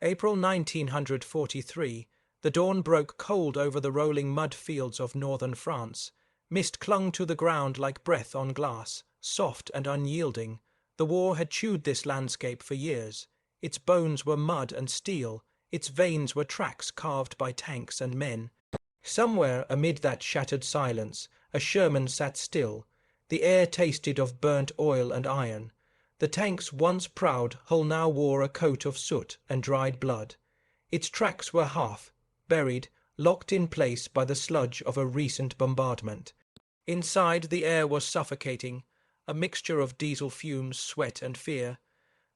April 1943. The dawn broke cold over the rolling mud fields of northern France. Mist clung to the ground like breath on glass, soft and unyielding. The war had chewed this landscape for years. Its bones were mud and steel. Its veins were tracks carved by tanks and men. Somewhere amid that shattered silence, a Sherman sat still. The air tasted of burnt oil and iron. The tank's once proud hull now wore a coat of soot and dried blood. Its tracks were half buried, locked in place by the sludge of a recent bombardment. Inside, the air was suffocating, a mixture of diesel fumes, sweat and fear.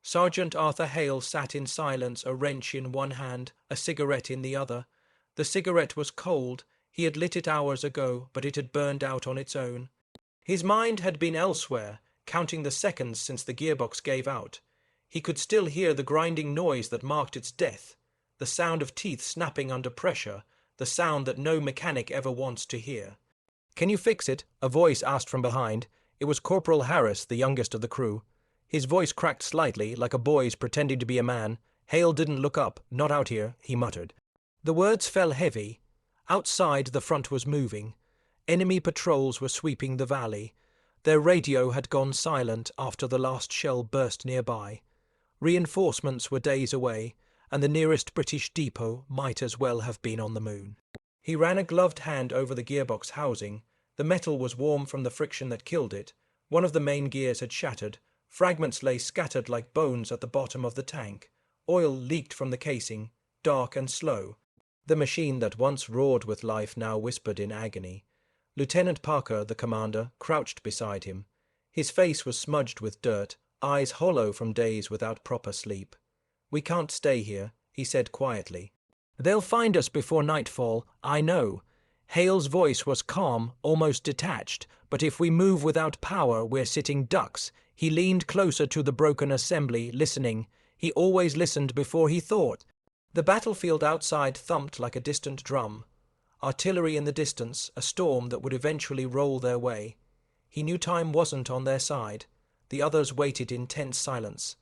Sergeant Arthur Hale sat in silence, a wrench in one hand, a cigarette in the other. The cigarette was cold. He had lit it hours ago, but it had burned out on its own. His mind had been elsewhere, counting the seconds since the gearbox gave out. He could still hear the grinding noise that marked its death, the sound of teeth snapping under pressure, the sound that no mechanic ever wants to hear. "Can you fix it?" a voice asked from behind. It was Corporal Harris, the youngest of the crew. His voice cracked slightly, like a boy's pretending to be a man. Hale didn't look up. "Not out here," he muttered. The words fell heavy. Outside, the front was moving. Enemy patrols were sweeping the valley. Their radio had gone silent after the last shell burst nearby. Reinforcements were days away, and the nearest British depot might as well have been on the moon. He ran a gloved hand over the gearbox housing. The metal was warm from the friction that killed it. One of the main gears had shattered. Fragments lay scattered like bones at the bottom of the tank. Oil leaked from the casing, dark and slow. The machine that once roared with life now whispered in agony. Lieutenant Parker, the commander, crouched beside him. His face was smudged with dirt, eyes hollow from days without proper sleep. "We can't stay here," he said quietly. "They'll find us before nightfall, I know." Hale's voice was calm, almost detached, but if we move without power, we're sitting ducks. He leaned closer to the broken assembly, listening. He always listened before he thought. The battlefield outside thumped like a distant drum. Artillery in the distance, a storm that would eventually roll their way. He knew time wasn't on their side. The others waited in tense silence.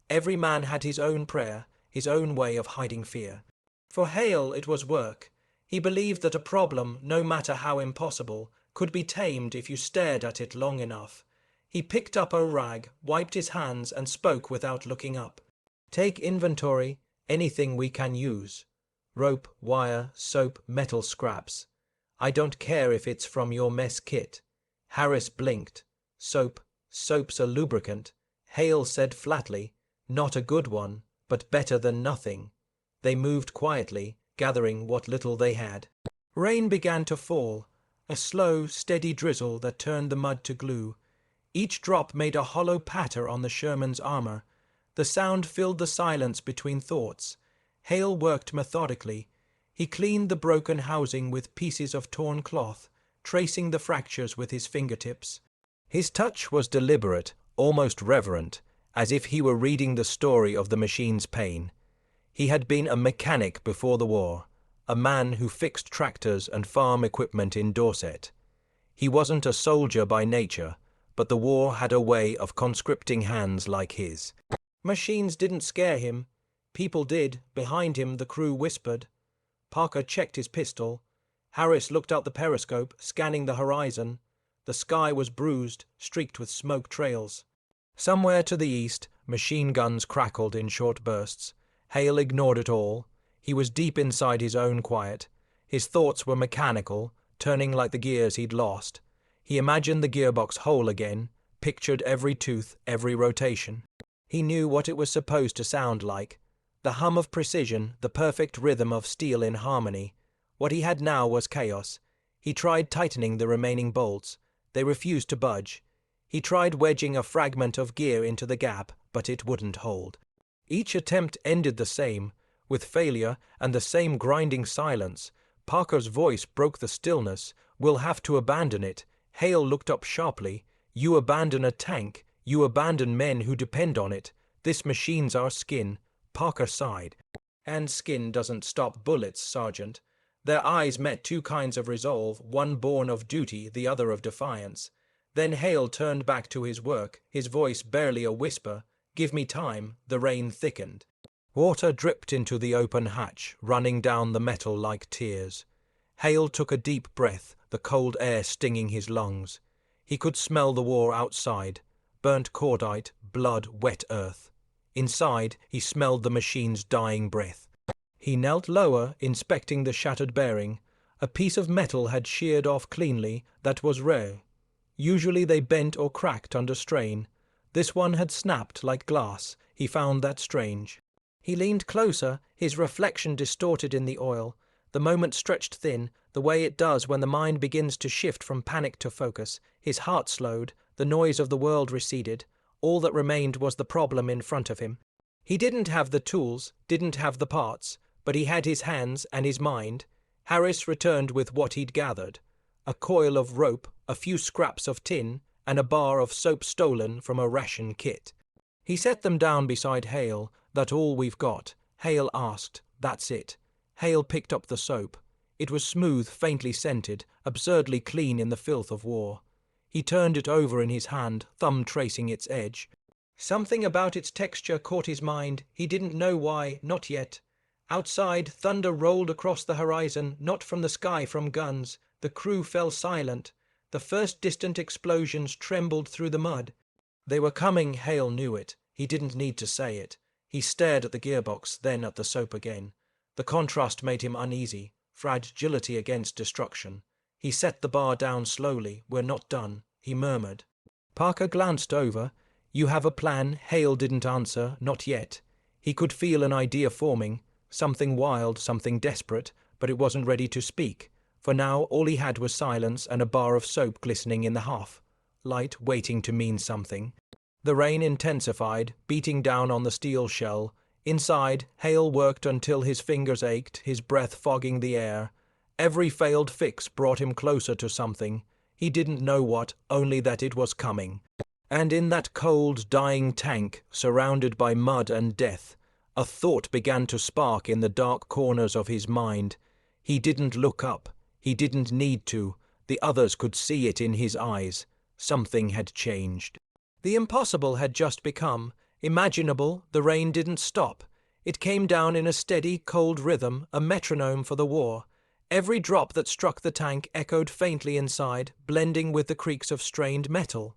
Every man had his own prayer, his own way of hiding fear. For Hale, it was work. He believed that a problem, no matter how impossible, could be tamed if you stared at it long enough. He picked up a rag, wiped his hands, and spoke without looking up. "Take inventory, anything we can use. Rope, wire, soap, metal scraps. I don't care if it's from your mess kit." Harris blinked. Soap's a lubricant." Hale said flatly. "Not a good one, but better than nothing." They moved quietly, gathering what little they had. Rain began to fall, a slow, steady drizzle that turned the mud to glue. Each drop made a hollow patter on the Sherman's armor. The sound filled the silence between thoughts. Hale worked methodically. He cleaned the broken housing with pieces of torn cloth, tracing the fractures with his fingertips. His touch was deliberate, almost reverent, as if he were reading the story of the machine's pain. He had been a mechanic before the war, a man who fixed tractors and farm equipment in Dorset. He wasn't a soldier by nature, but the war had a way of conscripting hands like his. Machines didn't scare him. People did. Behind him, the crew whispered. Parker checked his pistol. Harris looked out the periscope, scanning the horizon. The sky was bruised, streaked with smoke trails. Somewhere to the east, machine guns crackled in short bursts. Hale ignored it all. He was deep inside his own quiet. His thoughts were mechanical, turning like the gears he'd lost. He imagined the gearbox whole again, pictured every tooth, every rotation. He knew what it was supposed to sound like. The hum of precision, the perfect rhythm of steel in harmony. What he had now was chaos. He tried tightening the remaining bolts. They refused to budge. He tried wedging a fragment of gear into the gap, but it wouldn't hold. Each attempt ended the same, with failure and the same grinding silence. Parker's voice broke the stillness. "We'll have to abandon it." Hale looked up sharply. "You abandon a tank. You abandon men who depend on it. This machine's our skin." Parker sighed. "And skin doesn't stop bullets, Sergeant." Their eyes met, two kinds of resolve, one born of duty, the other of defiance. Then Hale turned back to his work, his voice barely a whisper. "Give me time." The rain thickened. Water dripped into the open hatch, running down the metal like tears. Hale took a deep breath, the cold air stinging his lungs. He could smell the war outside, burnt cordite, blood, wet earth. Inside, he smelled the machine's dying breath. He knelt lower, inspecting the shattered bearing. A piece of metal had sheared off cleanly. That was rare. Usually they bent or cracked under strain. This one had snapped like glass. He found that strange. He leaned closer, his reflection distorted in the oil. The moment stretched thin, the way it does when the mind begins to shift from panic to focus. His heart slowed, the noise of the world receded. All that remained was the problem in front of him. He didn't have the tools, didn't have the parts, but he had his hands and his mind. Harris returned with what he'd gathered. A coil of rope, a few scraps of tin, and a bar of soap stolen from a ration kit. He set them down beside Hale. "That all we've got?" Hale asked. "That's it." Hale picked up the soap. It was smooth, faintly scented, absurdly clean in the filth of war. He turned it over in his hand, thumb tracing its edge. Something about its texture caught his mind. He didn't know why, not yet. Outside, thunder rolled across the horizon, not from the sky, from guns. The crew fell silent. The first distant explosions trembled through the mud. They were coming, Hale knew it. He didn't need to say it. He stared at the gearbox, then at the soap again. The contrast made him uneasy, fragility against destruction. He set the bar down slowly. "We're not done," he murmured. Parker glanced over. "You have a plan?" Hale didn't answer. Not yet. He could feel an idea forming, something wild, something desperate, but it wasn't ready to speak. For now, all he had was silence and a bar of soap glistening in the half light, waiting to mean something. The rain intensified, beating down on the steel shell. Inside, Hale worked until his fingers ached, his breath fogging the air. Every failed fix brought him closer to something. He didn't know what, only that it was coming. And in that cold, dying tank, surrounded by mud and death, a thought began to spark in the dark corners of his mind. He didn't look up. He didn't need to. The others could see it in his eyes. Something had changed. The impossible had just become imaginable. The rain didn't stop. It came down in a steady, cold rhythm, a metronome for the war. Every drop that struck the tank echoed faintly inside, blending with the creaks of strained metal.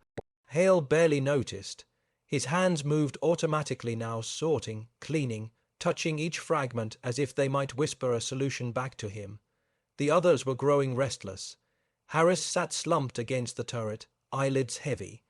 Hale barely noticed. His hands moved automatically now, sorting, cleaning, touching each fragment as if they might whisper a solution back to him. The others were growing restless. Harris sat slumped against the turret, eyelids heavy.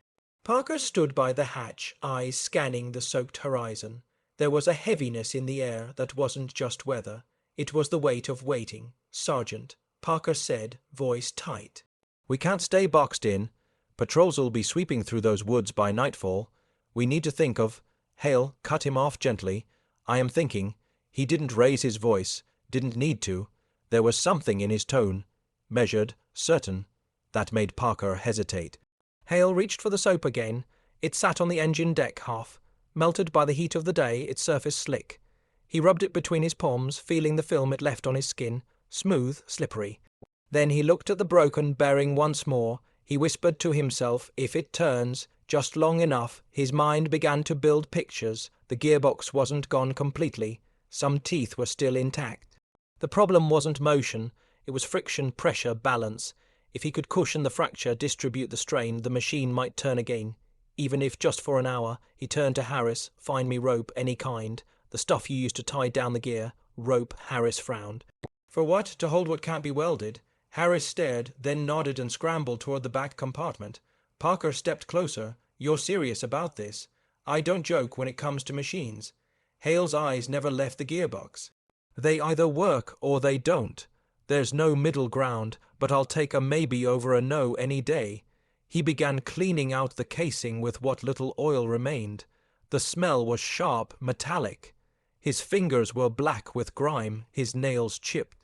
Parker stood by the hatch, eyes scanning the soaked horizon. There was a heaviness in the air that wasn't just weather. It was the weight of waiting. "Sergeant," Parker said, voice tight. "We can't stay boxed in. Patrols will be sweeping through those woods by nightfall. We need to think of—" Hale cut him off gently. "I am thinking." He didn't raise his voice, didn't need to. There was something in his tone. Measured, certain. That made Parker hesitate. Hale reached for the soap again. It sat on the engine deck half. Melted by the heat of the day, its surface slick. He rubbed it between his palms, feeling the film it left on his skin. Smooth, slippery. Then he looked at the broken bearing once more. He whispered to himself, "If it turns, just long enough." His mind began to build pictures. The gearbox wasn't gone completely. Some teeth were still intact. The problem wasn't motion. It was friction, pressure, balance. If he could cushion the fracture, distribute the strain, the machine might turn again. Even if just for an hour. He turned to Harris. "Find me rope, any kind. The stuff you used to tie down the gear." Rope, Harris frowned. "For what? To hold what can't be welded?" Harris stared, then nodded and scrambled toward the back compartment. Parker stepped closer. "You're serious about this?" "I don't joke when it comes to machines." Hale's eyes never left the gearbox. "They either work or they don't. There's no middle ground, but I'll take a maybe over a no any day." He began cleaning out the casing with what little oil remained. The smell was sharp, metallic. His fingers were black with grime, his nails chipped.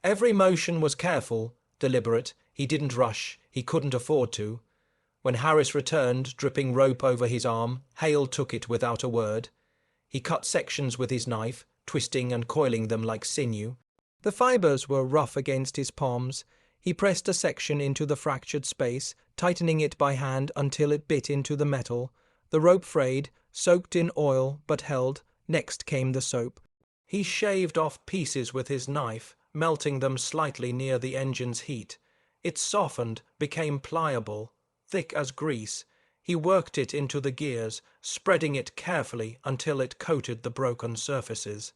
Every motion was careful, deliberate. He didn't rush. He couldn't afford to. When Harris returned, dripping rope over his arm, Hale took it without a word. He cut sections with his knife, twisting and coiling them like sinew. The fibers were rough against his palms. He pressed a section into the fractured space, tightening it by hand until it bit into the metal. The rope frayed, soaked in oil, but held. Next came the soap. He shaved off pieces with his knife, melting them slightly near the engine's heat. It softened, became pliable, thick as grease. He worked it into the gears, spreading it carefully until it coated the broken surfaces.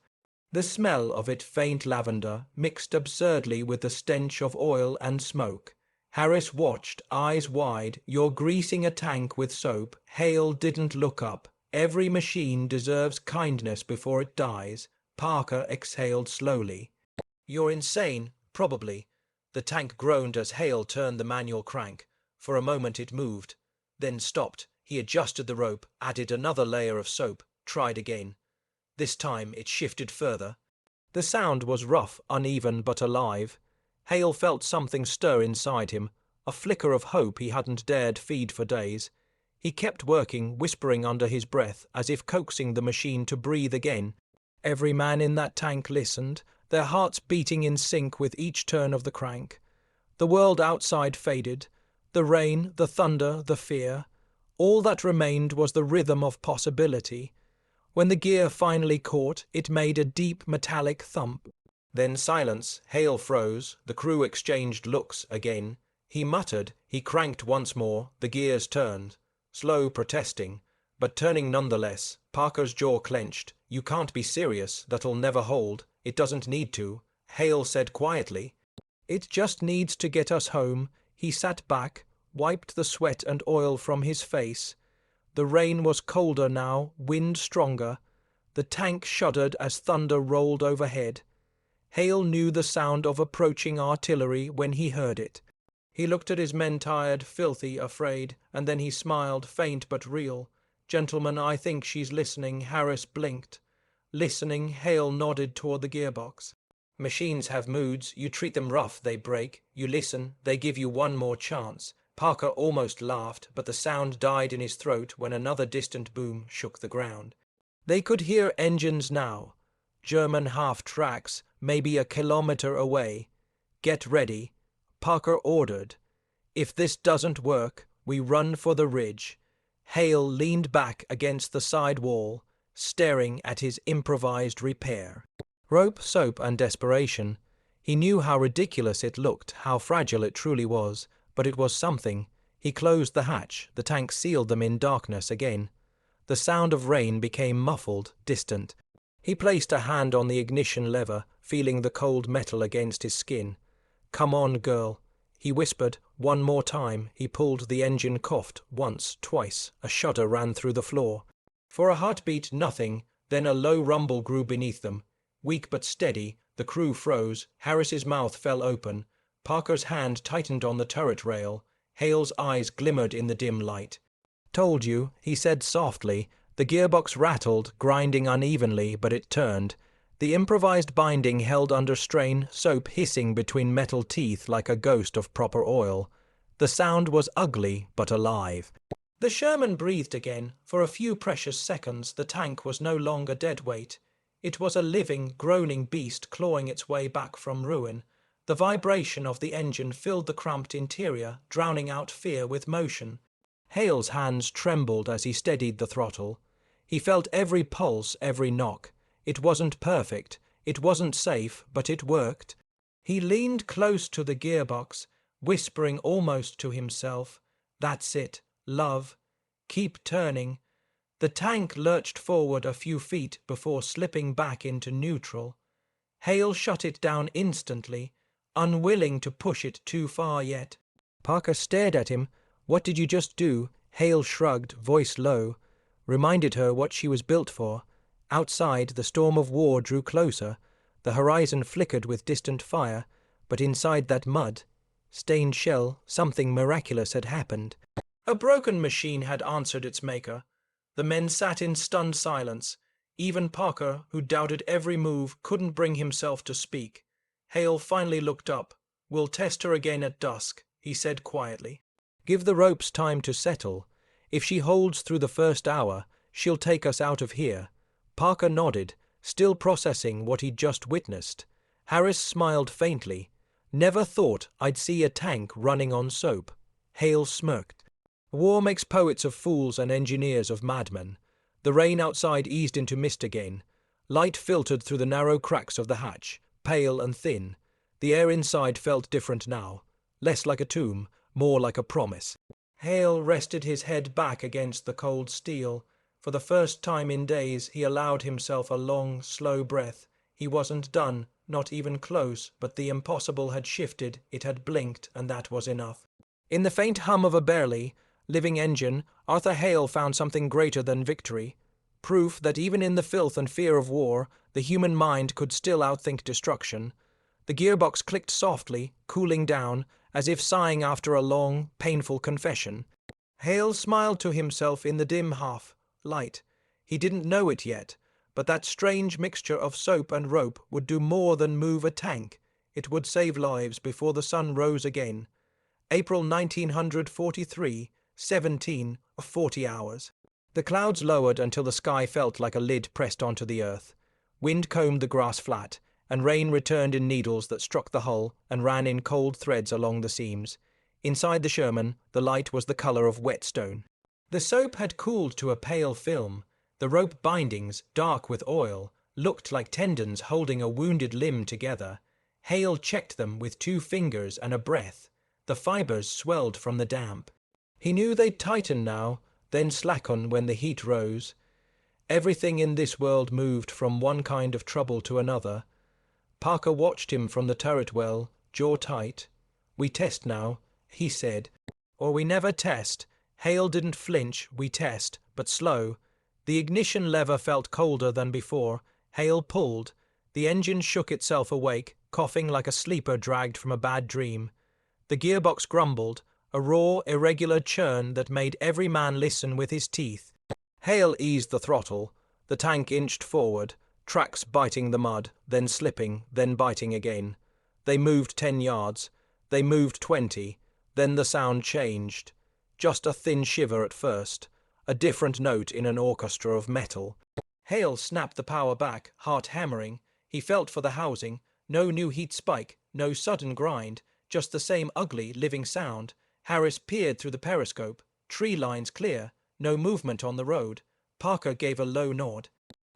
The smell of it, faint lavender, mixed absurdly with the stench of oil and smoke. Harris watched, eyes wide. You're greasing a tank with soap. Hale didn't look up. Every machine deserves kindness before it dies. Parker exhaled slowly. You're insane, probably. The tank groaned as Hale turned the manual crank. For a moment it moved, then stopped. He adjusted the rope, added another layer of soap, tried again. This time it shifted further. The sound was rough, uneven, but alive. Hale felt something stir inside him, a flicker of hope he hadn't dared feed for days. He kept working, whispering under his breath, as if coaxing the machine to breathe again. Every man in that tank listened, their hearts beating in sync with each turn of the crank. The world outside faded. The rain, the thunder, the fear. All that remained was the rhythm of possibility. When the gear finally caught, it made a deep metallic thump. Then silence. Hale froze. The crew exchanged looks again. He muttered. He cranked once more. The gears turned. Slow, protesting, but turning nonetheless. Parker's jaw clenched. You can't be serious. That'll never hold. It doesn't need to. Hale said quietly. It just needs to get us home. He sat back, wiped the sweat and oil from his face. The rain was colder now, wind stronger. The tank shuddered as thunder rolled overhead. Hale knew the sound of approaching artillery when he heard it. He looked at his men, tired, filthy, afraid, and then he smiled, faint but real. Gentlemen, I think she's listening. Harris blinked. Listening, Hale nodded toward the gearbox. Machines have moods. You treat them rough, they break. You listen, they give you one more chance. Parker almost laughed, but the sound died in his throat when another distant boom shook the ground. They could hear engines now. German half-tracks, maybe a kilometer away. Get ready. Parker ordered. If this doesn't work, we run for the ridge. Hale leaned back against the side wall, staring at his improvised repair. Rope, soap, and desperation. He knew how ridiculous it looked, how fragile it truly was, but it was something. He closed the hatch. The tank sealed them in darkness again. The sound of rain became muffled, distant. He placed a hand on the ignition lever, feeling the cold metal against his skin. Come on, girl. He whispered. One more time. He pulled. The engine coughed. Once, twice. A shudder ran through the floor. For a heartbeat, nothing. Then a low rumble grew beneath them. Weak but steady, the crew froze. Harris's mouth fell open. Parker's hand tightened on the turret rail. Hale's eyes glimmered in the dim light. Told you, he said softly. The gearbox rattled, grinding unevenly, but it turned. The improvised binding held under strain, soap hissing between metal teeth like a ghost of proper oil. The sound was ugly, but alive. The Sherman breathed again. For a few precious seconds, the tank was no longer dead weight. It was a living, groaning beast clawing its way back from ruin. The vibration of the engine filled the cramped interior, drowning out fear with motion. Hale's hands trembled as he steadied the throttle. He felt every pulse, every knock. It wasn't perfect, it wasn't safe, but it worked. He leaned close to the gearbox, whispering almost to himself, "That's it, love. Keep turning." The tank lurched forward a few feet before slipping back into neutral. Hale shut it down instantly, unwilling to push it too far yet. Parker stared at him. What did you just do? Hale shrugged, voice low, reminded her what she was built for. Outside, the storm of war drew closer. The horizon flickered with distant fire, but inside that mud, stained shell, something miraculous had happened. A broken machine had answered its maker. The men sat in stunned silence. Even Parker, who doubted every move, couldn't bring himself to speak. Hale finally looked up. "We'll test her again at dusk," he said quietly. "Give the ropes time to settle. If she holds through the first hour, she'll take us out of here." Parker nodded, still processing what he'd just witnessed. Harris smiled faintly. "Never thought I'd see a tank running on soap." Hale smirked. "War makes poets of fools and engineers of madmen." The rain outside eased into mist again. Light filtered through the narrow cracks of the hatch, pale and thin. The air inside felt different now, less like a tomb, more like a promise. Hale rested his head back against the cold steel. For the first time in days, he allowed himself a long, slow breath. He wasn't done, not even close, but the impossible had shifted, it had blinked, and that was enough. In the faint hum of a barely living engine, Arthur Hale found something greater than victory. Proof that even in the filth and fear of war, the human mind could still outthink destruction. The gearbox clicked softly, cooling down, as if sighing after a long, painful confession. Hale smiled to himself in the dim half-light. He didn't know it yet, but that strange mixture of soap and rope would do more than move a tank. It would save lives before the sun rose again. April 1943, 17 or 40 hours. The clouds lowered until the sky felt like a lid pressed onto the earth. Wind combed the grass flat, and rain returned in needles that struck the hull and ran in cold threads along the seams. Inside the Sherman, the light was the color of whetstone. The soap had cooled to a pale film. The rope bindings, dark with oil, looked like tendons holding a wounded limb together. Hale checked them with 2 fingers and a breath. The fibers swelled from the damp. He knew they'd tighten now, then slacken when the heat rose. Everything in this world moved from one kind of trouble to another. Parker watched him from the turret well, jaw tight. "We test now," he said. "Or we never test." Hale didn't flinch. "We test, but slow." The ignition lever felt colder than before. Hale pulled. The engine shook itself awake, coughing like a sleeper dragged from a bad dream. The gearbox grumbled, a raw, irregular churn that made every man listen with his teeth. Hale eased the throttle. The tank inched forward, tracks biting the mud, then slipping, then biting again. They moved 10 yards. They moved 20. Then the sound changed. Just a thin shiver at first, a different note in an orchestra of metal. Hale snapped the power back, heart hammering. He felt for the housing. No new heat spike, no sudden grind, just the same ugly, living sound. Harris peered through the periscope. Tree lines clear, no movement on the road. Parker gave a low nod.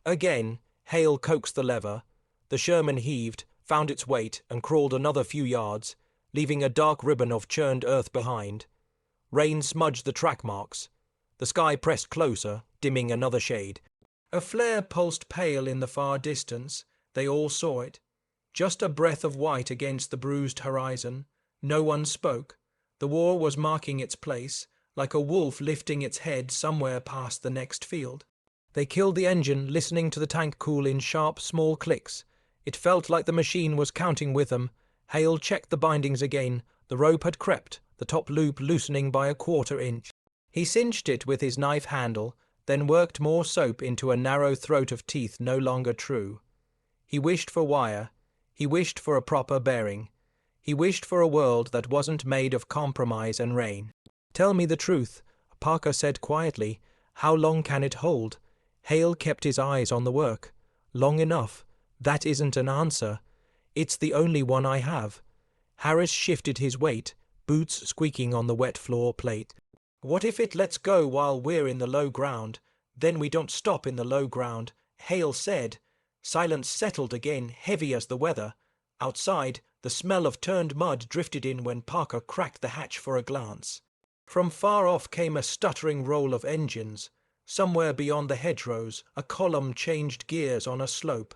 Again, Hale coaxed the lever. The Sherman heaved, found its weight, and crawled another few yards, leaving a dark ribbon of churned earth behind. Rain smudged the track marks. The sky pressed closer, dimming another shade. A flare pulsed pale in the far distance. They all saw it. Just a breath of white against the bruised horizon. No one spoke. The war was marking its place, like a wolf lifting its head somewhere past the next field. They killed the engine, listening to the tank cool in sharp, small clicks. It felt like the machine was counting with them. Hale checked the bindings again. The rope had crept, the top loop loosening by a quarter inch. He cinched it with his knife handle, then worked more soap into a narrow throat of teeth no longer true. He wished for wire. He wished for a proper bearing. He wished for a world that wasn't made of compromise and rain. "Tell me the truth," Parker said quietly. "How long can it hold?" Hale kept his eyes on the work. "Long enough. That isn't an answer. It's the only one I have." Harris shifted his weight, boots squeaking on the wet floor plate. "What if it lets go while we're in the low ground? Then we don't stop in the low ground," Hale said. Silence settled again, heavy as the weather. Outside, the smell of turned mud drifted in when Parker cracked the hatch for a glance. From far off came a stuttering roll of engines. Somewhere beyond the hedgerows, a column changed gears on a slope.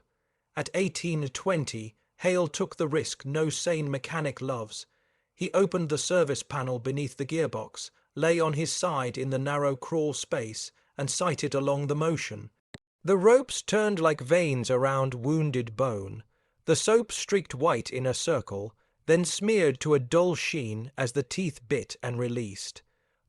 At 18:20, Hale took the risk no sane mechanic loves. He opened the service panel beneath the gearbox, lay on his side in the narrow crawl space, and sighted along the motion. The ropes turned like veins around wounded bone. The soap streaked white in a circle, then smeared to a dull sheen as the teeth bit and released.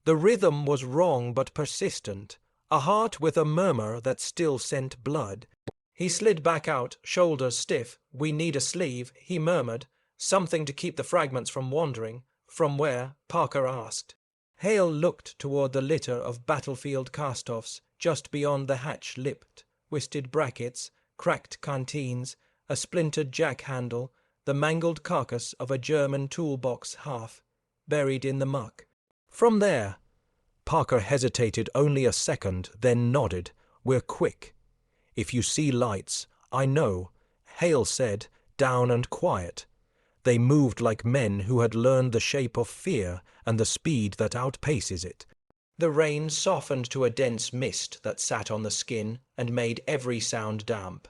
The rhythm was wrong but persistent, a heart with a murmur that still sent blood. He slid back out, shoulders stiff. "We need a sleeve," he murmured. "Something to keep the fragments from wandering." "From where?" Parker asked. Hale looked toward the litter of battlefield cast-offs, just beyond the hatch-lipped, twisted brackets, cracked canteens, a splintered jack-handle, the mangled carcass of a German toolbox half, buried in the muck. "From there." Parker hesitated only a second, then nodded. We're quick. If you see lights, I know, Hale said, down and quiet. They moved like men who had learned the shape of fear and the speed that outpaces it. The rain softened to a dense mist that sat on the skin and made every sound damp.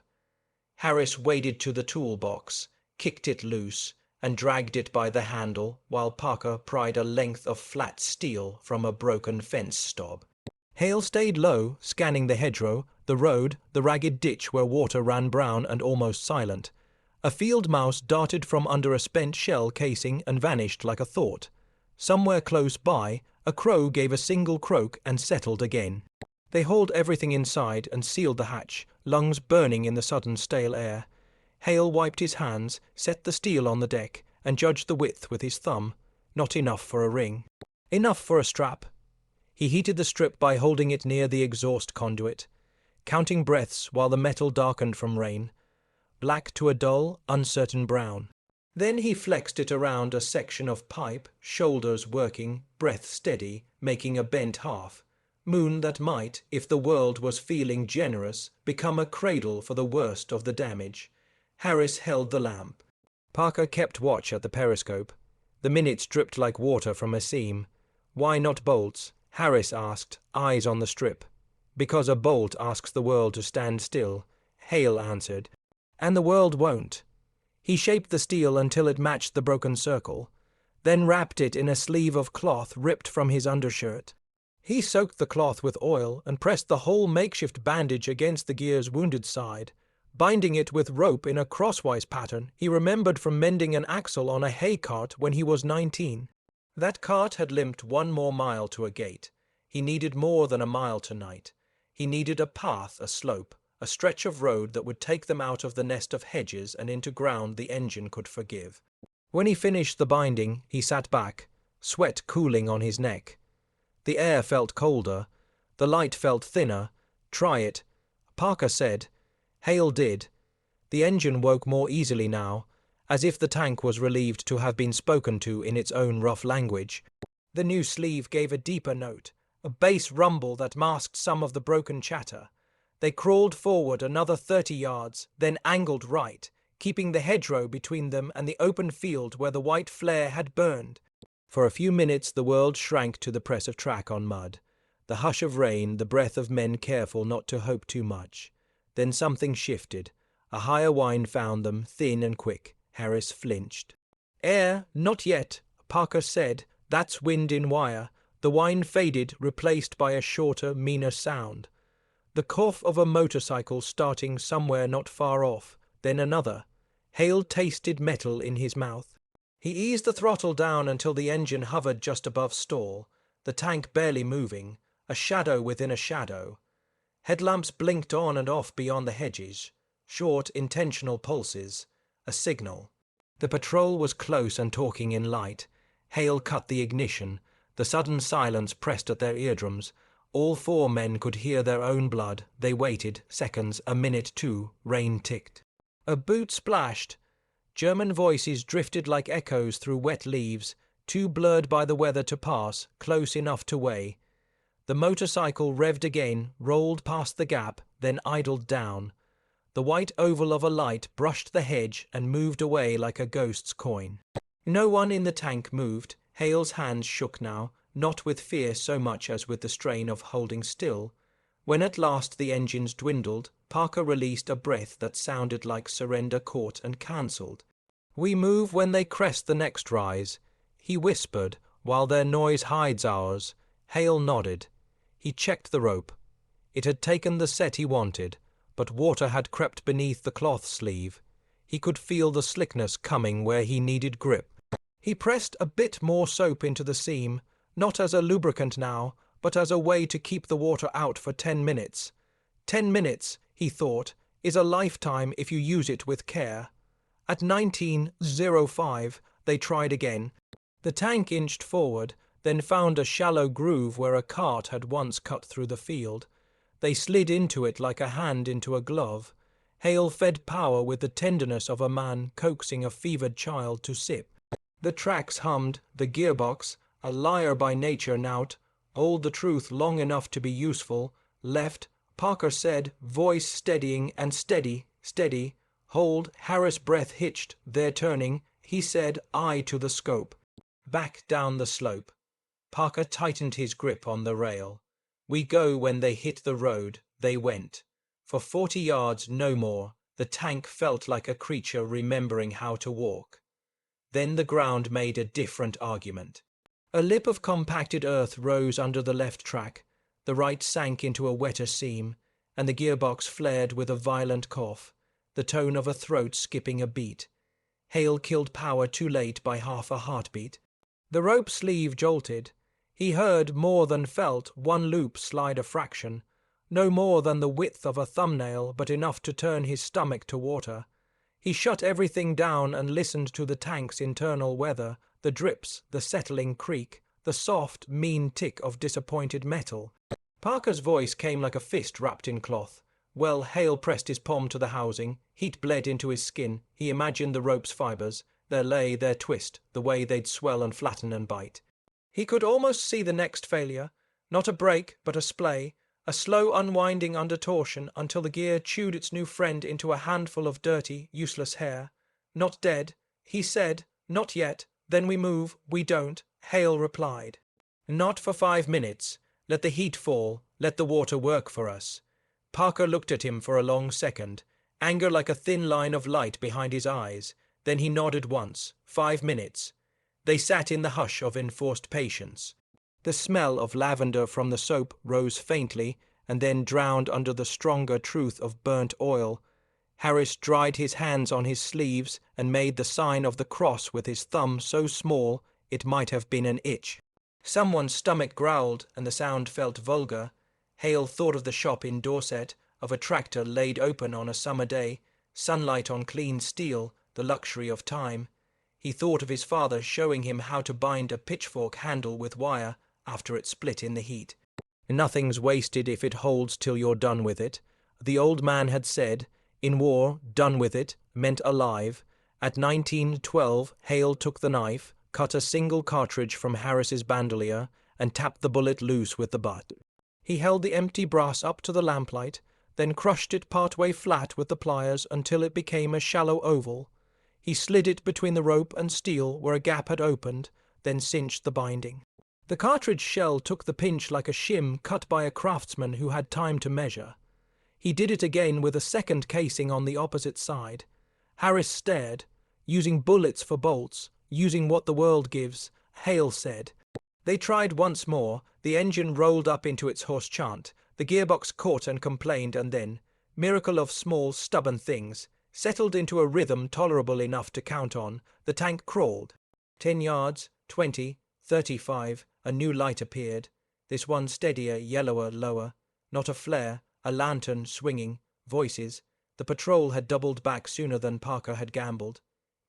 Harris waded to the toolbox, kicked it loose, and dragged it by the handle while Parker pried a length of flat steel from a broken fence stub. Hale stayed low, scanning the hedgerow, the road, the ragged ditch where water ran brown and almost silent. A field mouse darted from under a spent shell casing and vanished like a thought. Somewhere close by, a crow gave a single croak and settled again. They hauled everything inside and sealed the hatch, lungs burning in the sudden stale air. Hale wiped his hands, set the steel on the deck, and judged the width with his thumb. Not enough for a ring. Enough for a strap. He heated the strip by holding it near the exhaust conduit, counting breaths while the metal darkened from rain, black to a dull, uncertain brown. Then he flexed it around a section of pipe, shoulders working, breath steady, making a bent half. Moon that might, if the world was feeling generous, become a cradle for the worst of the damage. Harris held the lamp. Parker kept watch at the periscope. The minutes dripped like water from a seam. Why not bolts? Harris asked, eyes on the strip. Because a bolt asks the world to stand still, Hale answered. And the world won't. He shaped the steel until it matched the broken circle, then wrapped it in a sleeve of cloth ripped from his undershirt. He soaked the cloth with oil and pressed the whole makeshift bandage against the gear's wounded side, binding it with rope in a crosswise pattern he remembered from mending an axle on a hay cart when he was 19. That cart had limped 1 more mile to a gate. He needed more than a mile tonight. He needed a path, a slope, a stretch of road that would take them out of the nest of hedges and into ground the engine could forgive. When he finished the binding, he sat back, sweat cooling on his neck. The air felt colder. The light felt thinner. Try it. Parker said. Hale did. The engine woke more easily now, as if the tank was relieved to have been spoken to in its own rough language. The new sleeve gave a deeper note, a bass rumble that masked some of the broken chatter. They crawled forward another 30 yards, then angled right, keeping the hedgerow between them and the open field where the white flare had burned. For a few minutes the world shrank to the press of track on mud, the hush of rain, the breath of men careful not to hope too much. Then something shifted. A higher whine found them, thin and quick. Harris flinched. Air, not yet, Parker said. That's wind in wire. The whine faded, replaced by a shorter, meaner sound. The cough of a motorcycle starting somewhere not far off, then another. Hale tasted metal in his mouth. He eased the throttle down until the engine hovered just above stall, the tank barely moving, a shadow within a shadow. Headlamps blinked on and off beyond the hedges, short, intentional pulses, a signal. The patrol was close and talking in light. Hale cut the ignition. The sudden silence pressed at their eardrums. All 4 men could hear their own blood. They waited, seconds, a minute, 2, rain ticked. A boot splashed. German voices drifted like echoes through wet leaves, too blurred by the weather to pass, close enough to weigh. The motorcycle revved again, rolled past the gap, then idled down. The white oval of a light brushed the hedge and moved away like a ghost's coin. No one in the tank moved. Hale's hands shook now, not with fear so much as with the strain of holding still. When at last the engines dwindled, Parker released a breath that sounded like surrender caught and cancelled. We move when they crest the next rise, he whispered, while their noise hides ours. Hale nodded. He checked the rope. It had taken the set he wanted, but water had crept beneath the cloth sleeve. He could feel the slickness coming where he needed grip. He pressed a bit more soap into the seam, not as a lubricant now, but as a way to keep the water out for 10 minutes. 10 minutes, he thought, is a lifetime if you use it with care. At 19:05, they tried again. The tank inched forward, then found a shallow groove where a cart had once cut through the field. They slid into it like a hand into a glove. Hale fed power with the tenderness of a man coaxing a fevered child to sip. The tracks hummed, the gearbox, a liar by nature nout, old the truth long enough to be useful, left, Parker said, voice steadying and steady, steady. Hold, Harris' breath hitched, they're turning. He said, eye to the scope. Back down the slope. Parker tightened his grip on the rail. We go when they hit the road, they went. For 40 yards, no more, the tank felt like a creature remembering how to walk. Then the ground made a different argument. A lip of compacted earth rose under the left track, the right sank into a wetter seam, and the gearbox flared with a violent cough, the tone of a throat skipping a beat. Hale killed power too late by half a heartbeat. The rope sleeve jolted. He heard more than felt one loop slide a fraction, no more than the width of a thumbnail, but enough to turn his stomach to water. He shut everything down and listened to the tank's internal weather, the drips, the settling creak, the soft, mean tick of disappointed metal. Parker's voice came like a fist wrapped in cloth. Well, Hale pressed his palm to the housing. Heat bled into his skin. He imagined the rope's fibres, their lay, their twist, the way they'd swell and flatten and bite. He could almost see the next failure. Not a break, but a splay, a slow unwinding under torsion until the gear chewed its new friend into a handful of dirty, useless hair. Not dead, he said, not yet, then we move, we don't, Hale replied. Not for 5 minutes. Let the heat fall, let the water work for us. Parker looked at him for a long second, anger like a thin line of light behind his eyes. Then he nodded once. 5 minutes. They sat in the hush of enforced patience. The smell of lavender from the soap rose faintly and then drowned under the stronger truth of burnt oil. Harris dried his hands on his sleeves and made the sign of the cross with his thumb so small it might have been an itch. Someone's stomach growled and the sound felt vulgar. Hale thought of the shop in Dorset, of a tractor laid open on a summer day, sunlight on clean steel, the luxury of time. He thought of his father showing him how to bind a pitchfork handle with wire after it split in the heat. Nothing's wasted if it holds till you're done with it. The old man had said, in war, done with it meant alive. At 1912, Hale took the knife, cut a single cartridge from Harris's bandolier, and tapped the bullet loose with the butt. He held the empty brass up to the lamplight, then crushed it part-way flat with the pliers until it became a shallow oval. He slid it between the rope and steel where a gap had opened, then cinched the binding. The cartridge shell took the pinch like a shim cut by a craftsman who had time to measure. He did it again with a second casing on the opposite side. Harris stared, using bullets for bolts, using what the world gives, Hale said. They tried once more. The engine rolled up into its hoarse chant. The gearbox caught and complained, and then, miracle of small, stubborn things, settled into a rhythm tolerable enough to count on. The tank crawled. 10 yards, 20, 35, a new light appeared. This one steadier, yellower, lower. Not a flare, a lantern swinging, voices. The patrol had doubled back sooner than Parker had gambled.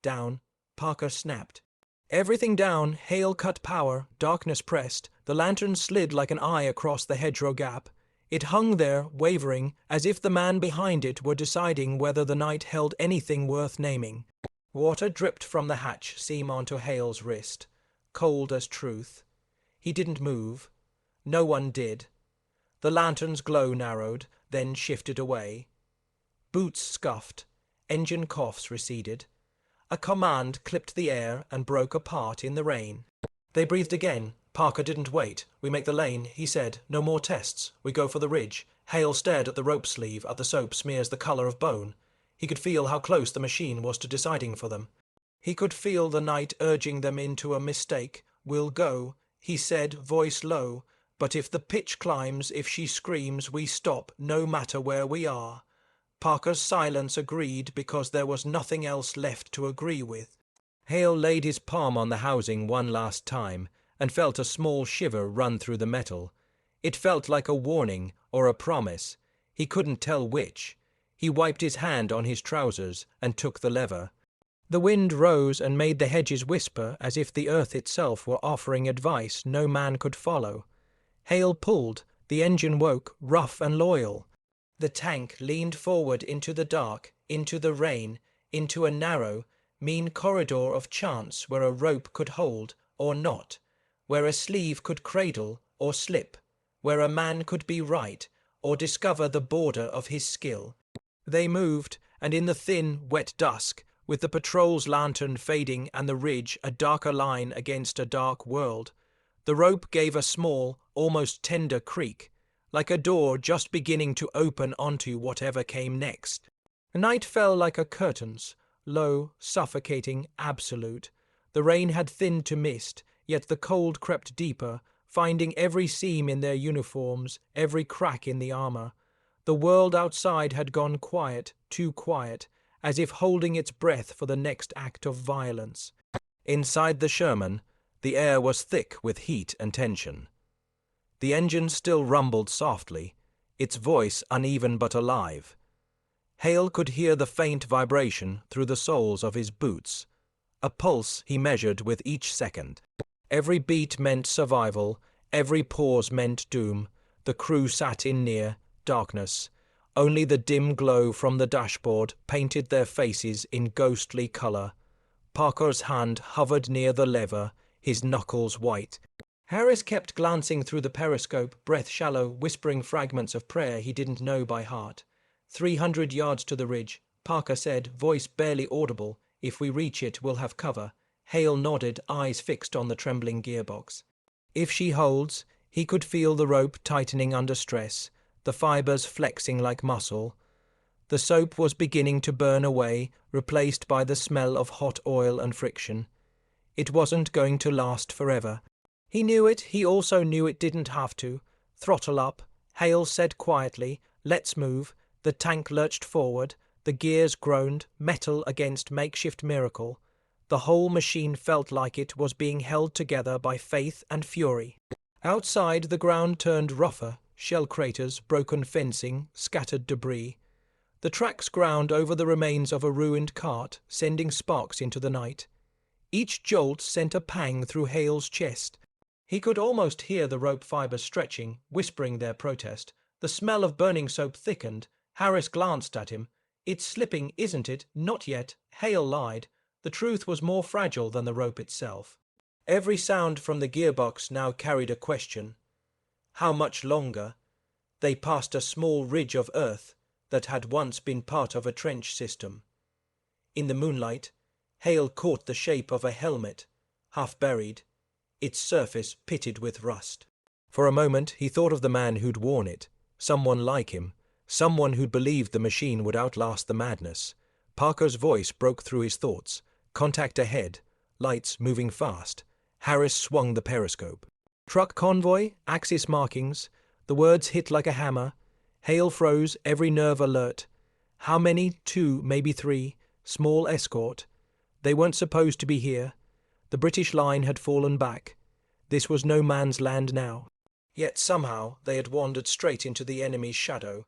Down. Parker snapped. Everything down. Hale cut power. Darkness pressed. The lantern slid like an eye across the hedgerow gap. It hung there, wavering, as if the man behind it were deciding whether the night held anything worth naming. Water dripped from the hatch seam onto Hale's wrist, cold as truth. He didn't move. No one did. The lantern's glow narrowed, then shifted away. Boots scuffed. Engine coughs receded. A command clipped the air and broke apart in the rain. They breathed again. Parker didn't wait. We make the lane, he said. No more tests. We go for the ridge. Hale stared at the rope sleeve, at the soap smears the colour of bone. He could feel how close the machine was to deciding for them. He could feel the night urging them into a mistake. We'll go, he said, voice low. But if the pitch climbs, if she screams, we stop, no matter where we are. Parker's silence agreed because there was nothing else left to agree with. Hale laid his palm on the housing one last time and felt a small shiver run through the metal. It felt like a warning or a promise. He couldn't tell which. He wiped his hand on his trousers and took the lever. The wind rose and made the hedges whisper as if the earth itself were offering advice no man could follow. Hale pulled. The engine woke, rough and loyal. The tank leaned forward into the dark, into the rain, into a narrow, mean corridor of chance where a rope could hold or not, where a sleeve could cradle or slip, where a man could be right or discover the border of his skill. They moved, and in the thin, wet dusk, with the patrol's lantern fading and the ridge a darker line against a dark world, the rope gave a small, almost tender creak, like a door just beginning to open onto whatever came next. Night fell like a curtains, low, suffocating, absolute. The rain had thinned to mist, yet the cold crept deeper, finding every seam in their uniforms, every crack in the armor. The world outside had gone quiet, too quiet, as if holding its breath for the next act of violence. Inside the Sherman, the air was thick with heat and tension. The engine still rumbled softly, its voice uneven but alive. Hale could hear the faint vibration through the soles of his boots, a pulse he measured with each second. Every beat meant survival, every pause meant doom. The crew sat in near darkness. Only the dim glow from the dashboard painted their faces in ghostly color. Parker's hand hovered near the lever, his knuckles white. Harris kept glancing through the periscope, breath shallow, whispering fragments of prayer he didn't know by heart. 300 yards to the ridge, Parker said, voice barely audible. If we reach it, we'll have cover. Hale nodded, eyes fixed on the trembling gearbox. If she holds, he could feel the rope tightening under stress, the fibers flexing like muscle. The soap was beginning to burn away, replaced by the smell of hot oil and friction. It wasn't going to last forever. He knew it, he also knew it didn't have to. Throttle up, Hale said quietly, let's move. The tank lurched forward, the gears groaned, metal against makeshift miracle. The whole machine felt like it was being held together by faith and fury. Outside, the ground turned rougher, shell craters, broken fencing, scattered debris. The tracks ground over the remains of a ruined cart, sending sparks into the night. Each jolt sent a pang through Hale's chest. He could almost hear the rope fibers stretching, whispering their protest. The smell of burning soap thickened. Harris glanced at him. It's slipping, isn't it? Not yet. Hale lied. The truth was more fragile than the rope itself. Every sound from the gearbox now carried a question. How much longer? They passed a small ridge of earth that had once been part of a trench system. In the moonlight, Hale caught the shape of a helmet, half buried, its surface pitted with rust. For a moment he thought of the man who'd worn it, someone like him, someone who'd believed the machine would outlast the madness. Parker's voice broke through his thoughts. Contact ahead, lights moving fast. Harris swung the periscope. Truck convoy, axis markings. The words hit like a hammer. Hale froze, every nerve alert. How many? 2, maybe 3. Small escort. They weren't supposed to be here. The British line had fallen back. This was no man's land now. Yet somehow they had wandered straight into the enemy's shadow.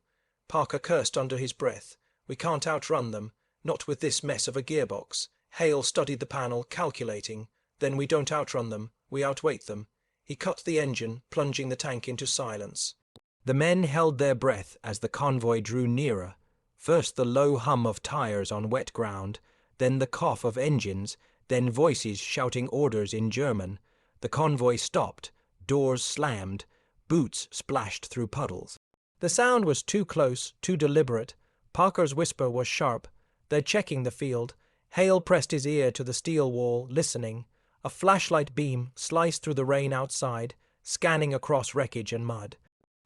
Parker cursed under his breath. We can't outrun them, not with this mess of a gearbox. Hale studied the panel, calculating. Then we don't outrun them, we outweight them. He cut the engine, plunging the tank into silence. The men held their breath as the convoy drew nearer. First the low hum of tires on wet ground, then the cough of engines, then voices shouting orders in German. The convoy stopped, doors slammed, boots splashed through puddles. The sound was too close, too deliberate. Parker's whisper was sharp. They're checking the field. Hale pressed his ear to the steel wall, listening. A flashlight beam sliced through the rain outside, scanning across wreckage and mud.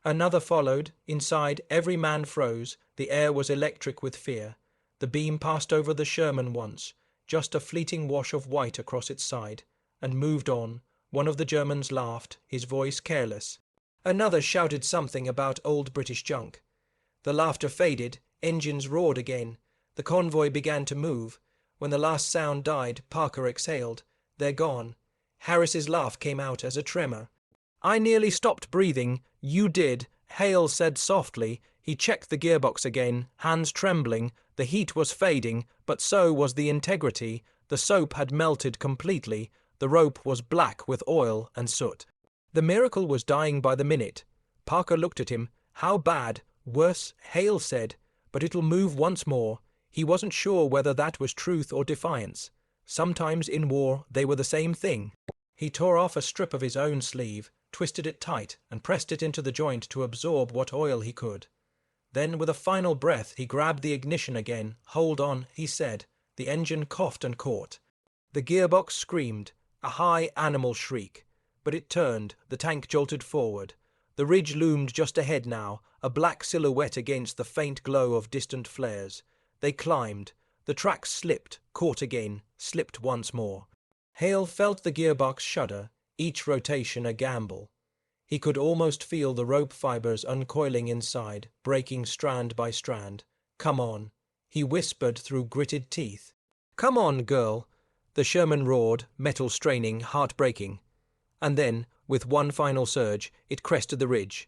Another followed. Inside, every man froze. The air was electric with fear. The beam passed over the Sherman once, just a fleeting wash of white across its side, and moved on. One of the Germans laughed, his voice careless. Another shouted something about old British junk. The laughter faded, engines roared again. The convoy began to move. When the last sound died, Parker exhaled. They're gone. Harris's laugh came out as a tremor. I nearly stopped breathing. You did, Hale said softly. He checked the gearbox again, hands trembling. The heat was fading, but so was the integrity. The soap had melted completely. The rope was black with oil and soot. The miracle was dying by the minute. Parker looked at him. How bad? Worse, Hale said. But it'll move once more. He wasn't sure whether that was truth or defiance. Sometimes in war they were the same thing. He tore off a strip of his own sleeve, twisted it tight, and pressed it into the joint to absorb what oil he could. Then, with a final breath, he grabbed the ignition again. "Hold on," he said. The engine coughed and caught. The gearbox screamed, a high animal shriek. But it turned, the tank jolted forward. The ridge loomed just ahead now, a black silhouette against the faint glow of distant flares. They climbed. The track slipped, caught again, slipped once more. Hale felt the gearbox shudder, each rotation a gamble. He could almost feel the rope fibers uncoiling inside, breaking strand by strand. "Come on," he whispered through gritted teeth. "Come on, girl," the Sherman roared, metal straining, heart breaking. And then, with one final surge, it crested the ridge.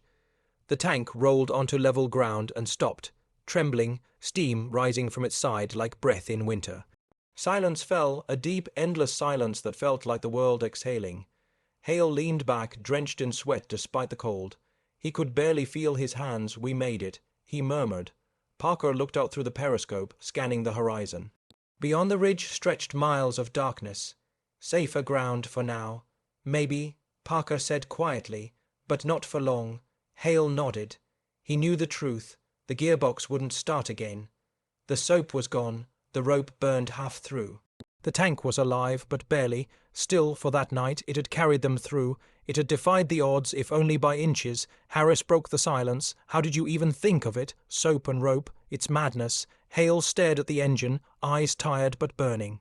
The tank rolled onto level ground and stopped, trembling, steam rising from its side like breath in winter. Silence fell, a deep, endless silence that felt like the world exhaling. Hale leaned back, drenched in sweat despite the cold. He could barely feel his hands. "We made it," he murmured. Parker looked out through the periscope, scanning the horizon. Beyond the ridge stretched miles of darkness. Safer ground for now. "Maybe," Parker said quietly, "but not for long." Hale nodded. He knew the truth. The gearbox wouldn't start again. The soap was gone. The rope burned half through. The tank was alive, but barely. Still, for that night, it had carried them through. It had defied the odds, if only by inches. Harris broke the silence. How did you even think of it? Soap and rope. It's madness. Hale stared at the engine, eyes tired but burning.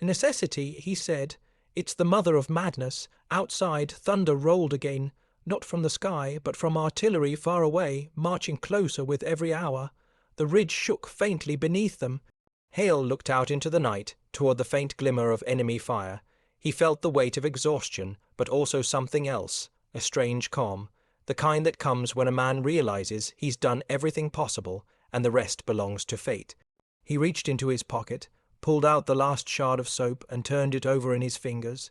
"Necessity," he said. "It's the mother of madness." Outside, thunder rolled again. Not from the sky, but from artillery far away, marching closer with every hour. The ridge shook faintly beneath them. Hale looked out into the night, toward the faint glimmer of enemy fire. He felt the weight of exhaustion, but also something else, a strange calm, the kind that comes when a man realizes he's done everything possible and the rest belongs to fate. He reached into his pocket, pulled out the last shard of soap and turned it over in his fingers.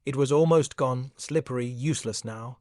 It was almost gone, slippery, useless now.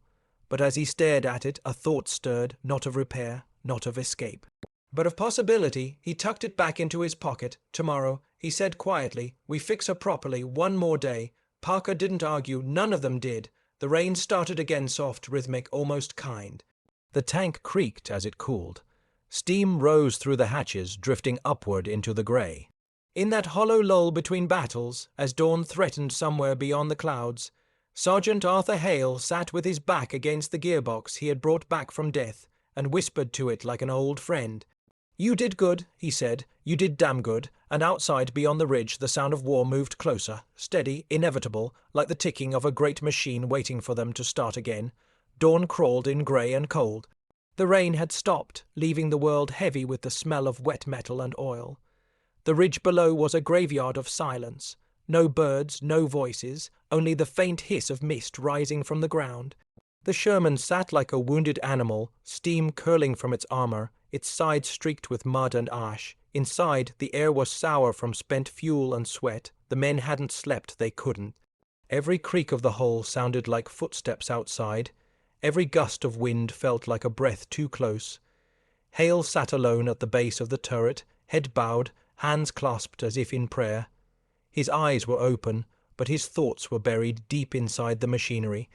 But as he stared at it, a thought stirred, not of repair, not of escape, but of possibility. He tucked it back into his pocket. "Tomorrow," he said quietly, "we fix her properly, one more day." Parker didn't argue, none of them did. The rain started again, soft, rhythmic, almost kind. The tank creaked as it cooled. Steam rose through the hatches, drifting upward into the grey. In that hollow lull between battles, as dawn threatened somewhere beyond the clouds, Sergeant Arthur Hale sat with his back against the gearbox he had brought back from death and whispered to it like an old friend. "You did good," he said. "You did damn good." And outside, beyond the ridge, the sound of war moved closer, steady, inevitable, like the ticking of a great machine waiting for them to start again. Dawn crawled in grey and cold. The rain had stopped, leaving the world heavy with the smell of wet metal and oil. The ridge below was a graveyard of silence. No birds, no voices, only the faint hiss of mist rising from the ground. The Sherman sat like a wounded animal, steam curling from its armor, its sides streaked with mud and ash. Inside, the air was sour from spent fuel and sweat. The men hadn't slept, they couldn't. Every creak of the hull sounded like footsteps outside. Every gust of wind felt like a breath too close. Hale sat alone at the base of the turret, head bowed, hands clasped as if in prayer. His eyes were open, but his thoughts were buried deep inside the machinery.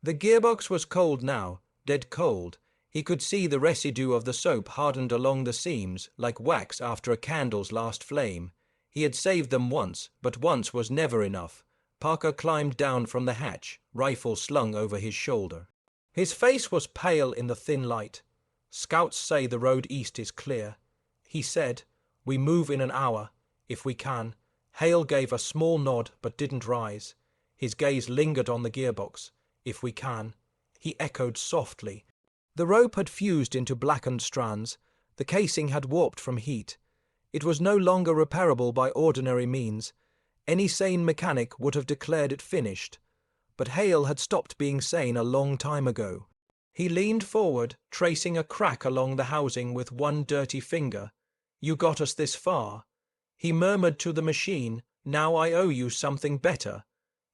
The gearbox was cold now, dead cold. He could see the residue of the soap hardened along the seams, like wax after a candle's last flame. He had saved them once, but once was never enough. Parker climbed down from the hatch, rifle slung over his shoulder. His face was pale in the thin light. "Scouts say the road east is clear." He said, "We move in an hour, if we can." Hale gave a small nod but didn't rise. His gaze lingered on the gearbox. "If we can." He echoed softly. The rope had fused into blackened strands. The casing had warped from heat. It was no longer repairable by ordinary means. Any sane mechanic would have declared it finished. But Hale had stopped being sane a long time ago. He leaned forward, tracing a crack along the housing with one dirty finger. "You got us this far." He murmured to the machine, "Now I owe you something better."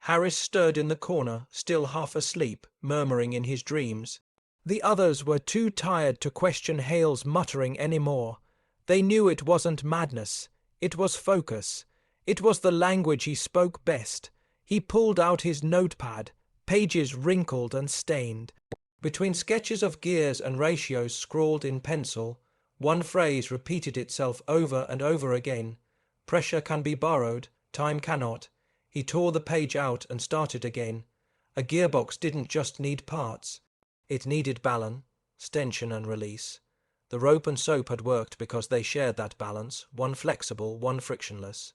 Harris stirred in the corner, still half asleep, murmuring in his dreams. The others were too tired to question Hale's muttering any more. They knew it wasn't madness. It was focus. It was the language he spoke best. He pulled out his notepad, pages wrinkled and stained. Between sketches of gears and ratios scrawled in pencil, one phrase repeated itself over and over again. Pressure can be borrowed, time cannot. He tore the page out and started again. A gearbox didn't just need parts. It needed balance, tension and release. The rope and soap had worked because they shared that balance, one flexible, one frictionless.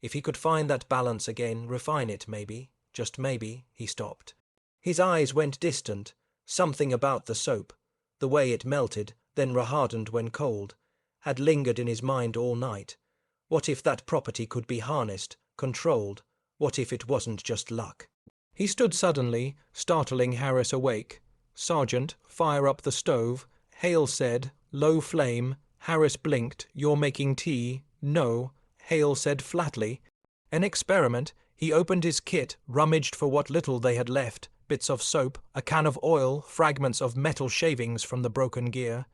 If he could find that balance again, refine it maybe, just maybe, he stopped. His eyes went distant. Something about the soap, the way it melted, then rehardened when cold, had lingered in his mind all night. What if that property could be harnessed, controlled? What if it wasn't just luck? He stood suddenly, startling Harris awake. "Sergeant, fire up the stove." Hale said, "Low flame." Harris blinked. "You're making tea." "No." Hale said flatly. An experiment. He opened his kit, rummaged for what little they had left, bits of soap, a can of oil, fragments of metal shavings from the broken gear.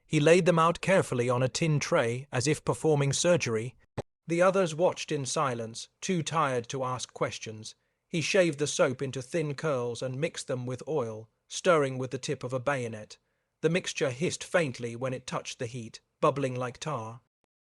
He laid them out carefully on a tin tray, as if performing surgery. The others watched in silence, too tired to ask questions. He shaved the soap into thin curls and mixed them with oil, stirring with the tip of a bayonet. The mixture hissed faintly when it touched the heat, bubbling like tar.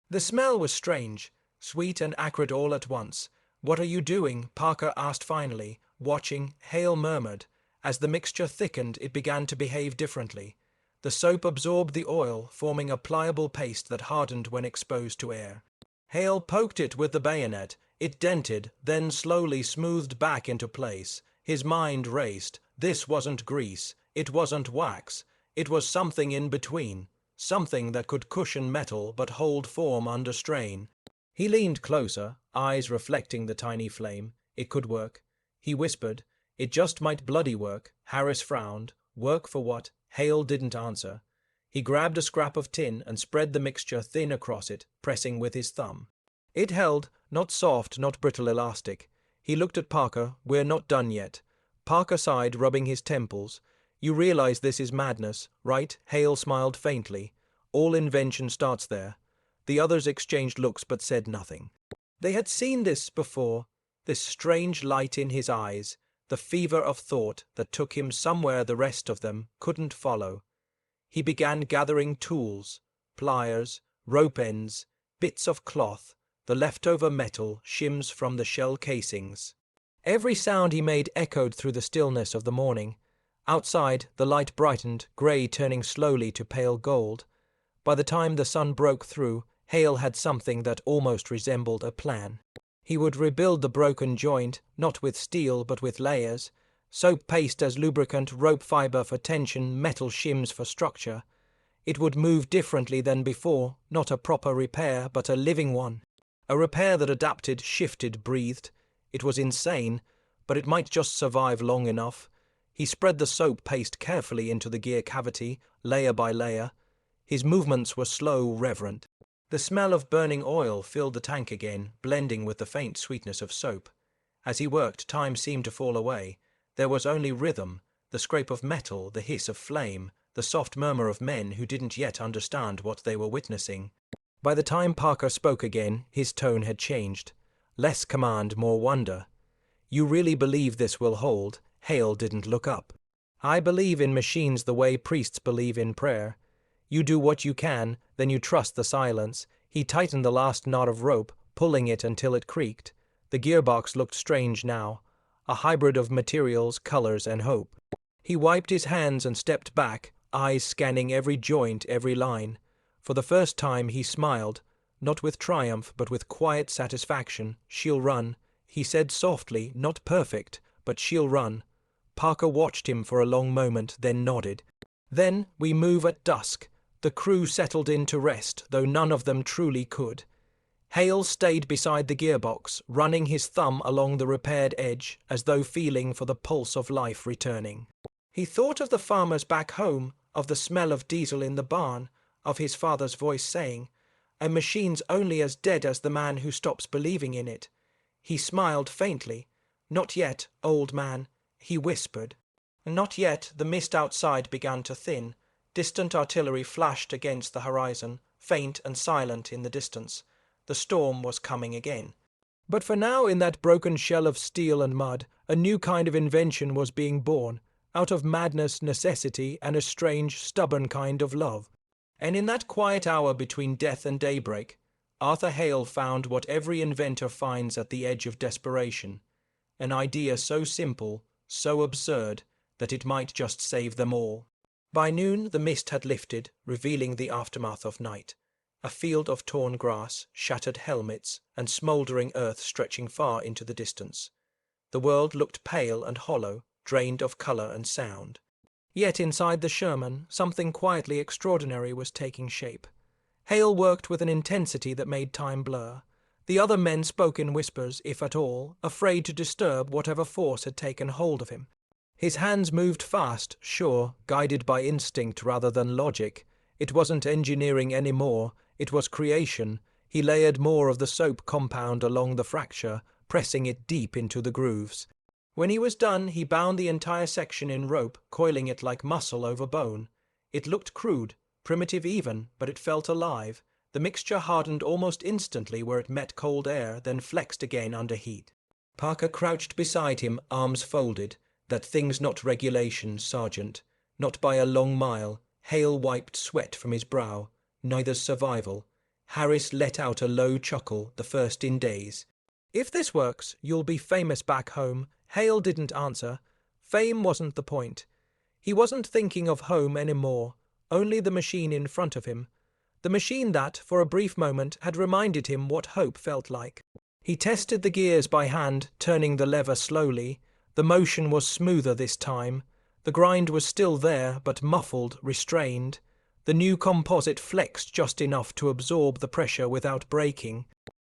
The smell was strange, sweet and acrid all at once. "What are you doing?" Parker asked finally. "Watching," Hale murmured. As the mixture thickened, it began to behave differently. The soap absorbed the oil, forming a pliable paste that hardened when exposed to air. Hale poked it with the bayonet. It dented, then slowly smoothed back into place. His mind raced. This wasn't grease. It wasn't wax. It was something in between. Something that could cushion metal but hold form under strain. He leaned closer, eyes reflecting the tiny flame. It could work. He whispered, "It just might bloody work." Harris frowned. Work for what? Hale didn't answer. He grabbed a scrap of tin and spread the mixture thin across it, pressing with his thumb. It held, not soft, not brittle elastic. He looked at Parker. "We're not done yet." Parker sighed, rubbing his temples. "You realize this is madness, right?" Hale smiled faintly. "All invention starts there." The others exchanged looks but said nothing. They had seen this before, this strange light in his eyes, the fever of thought that took him somewhere the rest of them couldn't follow. He began gathering tools, pliers, rope ends, bits of cloth, the leftover metal, shims from the shell casings. Every sound he made echoed through the stillness of the morning. Outside, the light brightened, grey turning slowly to pale gold. By the time the sun broke through, Hale had something that almost resembled a plan. He would rebuild the broken joint, not with steel but with layers. Soap paste as lubricant, rope fiber for tension, metal shims for structure. It would move differently than before, not a proper repair, but a living one. A repair that adapted, shifted, breathed. It was insane, but it might just survive long enough. He spread the soap paste carefully into the gear cavity, layer by layer. His movements were slow, reverent. The smell of burning oil filled the tank again, blending with the faint sweetness of soap. As he worked, time seemed to fall away. There was only rhythm, the scrape of metal, the hiss of flame, the soft murmur of men who didn't yet understand what they were witnessing. By the time Parker spoke again, his tone had changed. Less command, more wonder. "You really believe this will hold?" Hale didn't look up. "I believe in machines the way priests believe in prayer. You do what you can, then you trust the silence." He tightened the last knot of rope, pulling it until it creaked. The gearbox looked strange now, a hybrid of materials, colors, and hope. He wiped his hands and stepped back, eyes scanning every joint, every line. For the first time he smiled, not with triumph but with quiet satisfaction. "She'll run," he said softly, "not perfect, but she'll run." Parker watched him for a long moment, then nodded. "Then we move at dusk." The crew settled in to rest, though none of them truly could. Hale stayed beside the gearbox, running his thumb along the repaired edge, as though feeling for the pulse of life returning. He thought of the farmers back home, of the smell of diesel in the barn, of his father's voice saying, "A machine's only as dead as the man who stops believing in it." He smiled faintly. "Not yet, old man," he whispered. Not yet. The mist outside began to thin. Distant artillery flashed against the horizon, faint and silent in the distance. The storm was coming again. But for now, in that broken shell of steel and mud, a new kind of invention was being born, out of madness, necessity, and a strange, stubborn kind of love. And in that quiet hour between death and daybreak, Arthur Hale found what every inventor finds at the edge of desperation, an idea so simple, so absurd, that it might just save them all. By noon the mist had lifted, revealing the aftermath of night. A field of torn grass, shattered helmets, and smouldering earth stretching far into the distance. The world looked pale and hollow, drained of colour and sound. Yet inside the Sherman, something quietly extraordinary was taking shape. Hale worked with an intensity that made time blur. The other men spoke in whispers, if at all, afraid to disturb whatever force had taken hold of him. His hands moved fast, sure, guided by instinct rather than logic. It wasn't engineering any more, it was creation. He layered more of the soap compound along the fracture, pressing it deep into the grooves. When he was done, he bound the entire section in rope, coiling it like muscle over bone. It looked crude, primitive even, but it felt alive. The mixture hardened almost instantly where it met cold air, then flexed again under heat. Parker crouched beside him, arms folded. That thing's not regulation, Sergeant. Not by a long mile. Hale wiped sweat from his brow. Neither survival. Harris let out a low chuckle, the first in days. If this works, you'll be famous back home. Hale didn't answer. Fame wasn't the point. He wasn't thinking of home anymore, only the machine in front of him. The machine that, for a brief moment, had reminded him what hope felt like. He tested the gears by hand, turning the lever slowly. The motion was smoother this time. The grind was still there, but muffled, restrained. The new composite flexed just enough to absorb the pressure without breaking.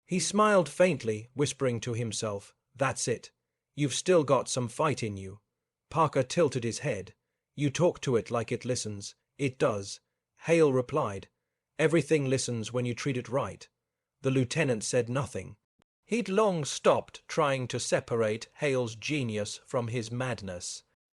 He smiled faintly, whispering to himself, "That's it. You've still got some fight in you." Parker tilted his head. "You talk to it like it listens. It does." Hale replied, "Everything listens when you treat it right." The lieutenant said nothing. He'd long stopped trying to separate Hale's genius from his madness.